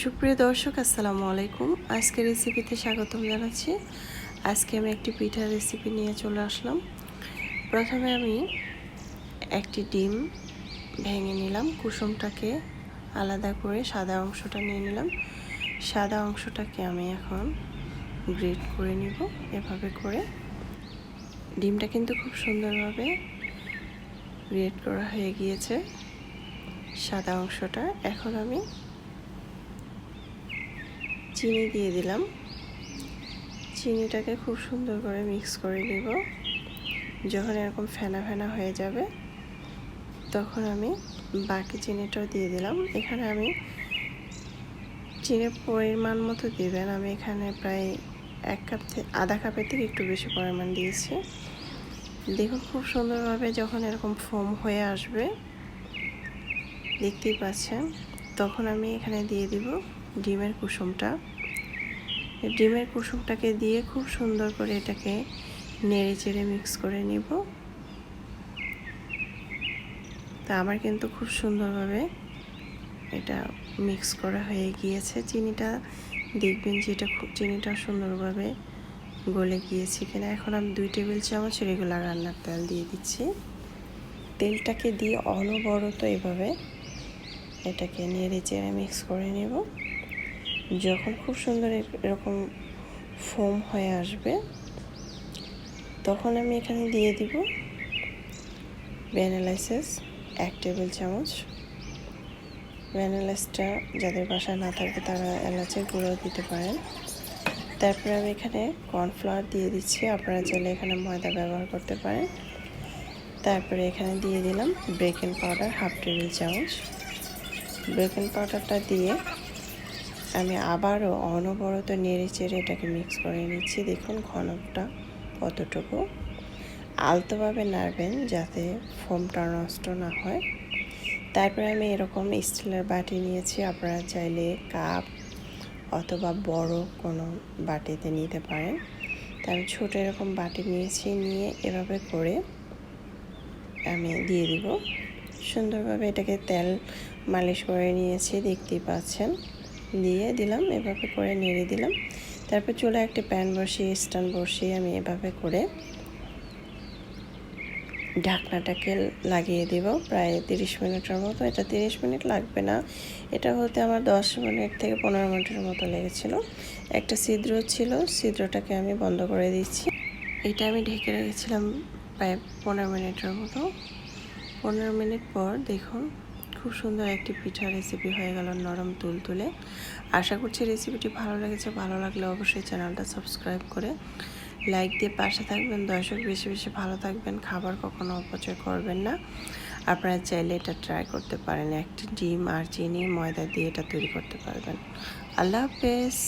সুপ্রিয় দর্শক, আসসালামু আলাইকুম। আজকে রেসিপিতে স্বাগতম জানাচ্ছি। আজকে আমি একটি পিঠার রেসিপি নিয়ে চলে আসলাম। প্রথমে আমি একটি ডিম ভেঙে নিলাম, কুসুমটাকে আলাদা করে সাদা অংশটা নিয়ে নিলাম। সাদা অংশটাকে আমি এখন গ্রেট করে নিব। এভাবে করে ডিমটা কিন্তু খুব সুন্দরভাবে গ্রেট করা হয়ে গিয়েছে সাদা অংশটা। এখন আমি চিনি দিয়ে দিলাম। চিনিটাকে খুব সুন্দর করে মিক্স করে নিব। যখন এরকম ফেনা ফেনা হয়ে যাবে তখন আমি বাকি চিনিটাও দিয়ে দিলাম। এখানে আমি চিনির পরিমাণ মতো দিবেন। আমি এখানে প্রায় আধা কাপের থেকে একটু বেশি পরিমাণ দিয়েছি। দেখুন খুব সুন্দরভাবে যখন এরকম ফোম হয়ে আসবে, দেখতেই পাচ্ছেন, তখন আমি এখানে দিয়ে দিব ডিমের কুসুমটা। ডিমের কুসুমটাকে দিয়ে খুব সুন্দর করে এটাকে নেড়ে চেড়ে মিক্স করে নিব। তা আমার কিন্তু খুব সুন্দরভাবে এটা মিক্স করা হয়ে গিয়েছে। চিনিটা দেখবেন যে চিনিটা সুন্দরভাবে গলে গিয়েছে কিনা। এখন আমি 2 টেবিল চামচ রেগুলার রান্নার তেল দিয়ে দিচ্ছি। তেলটাকে দিয়ে অনবরত এভাবে এটাকে নেড়ে চেড়ে মিক্স করে নেব। যখন খুব সুন্দর এরকম ফোম হয়ে আসবে তখন আমি এখানে দিয়ে দিব ভ্যানিলা এসেন্স 1 টেবিল চামচ। ভ্যানিলা এসেন্সটা যাদের বাসায় না থাকবে তারা এলাচের গুঁড়ো দিতে পারেন। তারপরে আমি এখানে কর্নফ্লাওয়ার দিয়ে দিচ্ছি, আপনারা চাইলে এখানে ময়দা ব্যবহার করতে পারেন। তারপরে এখানে দিয়ে দিলাম বেকিং পাউডার 1/2 টেবিল চামচ। বেকিং পাউডারটা দিয়ে আমি আবারও অনবরত নেড়ে চেড়ে এটাকে মিক্স করে নিচ্ছি। দেখুন ঘনটা কতটুকু। আলতোভাবে নাড়বেন যাতে ফোমটা নষ্ট না হয়। তারপরে আমি এরকম স্টিলের বাটি নিয়েছি, আপনারা চাইলে কাপ অথবা বড় কোনো বাটিতে নিতে পারেন। তা আমি ছোটো এরকম বাটি নিয়েছি, নিয়ে এভাবে করে আমি দিয়ে দিব। সুন্দরভাবে এটাকে তেল মালিশ করে নিয়েছি, দেখতেই পাচ্ছেন। দিয়ে দিলাম, এভাবে করে নেড়ে দিলাম। তারপর চুলায় একটা প্যান বসিয়ে স্ট্যান্ড বসিয়ে আমি এভাবে করে ঢাকনাটাকে লাগিয়ে দিব প্রায় 30 মিনিটের মতো। এটা 30 মিনিট লাগবে না, এটা হতে আমার 10 মিনিট থেকে 15 মিনিটের মতো লেগেছিল। একটা ছিদ্র ছিল, ছিদ্রটাকে আমি বন্ধ করে দিচ্ছি। এটা আমি ঢেকে রেখেছিলাম প্রায় 15 মিনিটের মতো। 15 মিনিট পর দেখুন খুব সুন্দর একটি পিঠা রেসিপি হয়ে গেল, নরম তুলতুলে। আশা করছি রেসিপিটি ভালো লেগেছে। ভালো লাগলে অবশ্যই চ্যানেলটা সাবস্ক্রাইব করে লাইক দিয়ে পাশে থাকবেন। দর্শক, বেশি বেশি ভালো থাকবেন, খাবার কখনো অপচয় করবেন না। আপনারা চাইলে এটা ট্রাই করতে পারেন। একটি ডিম আর চিনি ময়দা দিয়ে এটা তৈরি করতে পারবেন। আল্লাহ হাফেজ।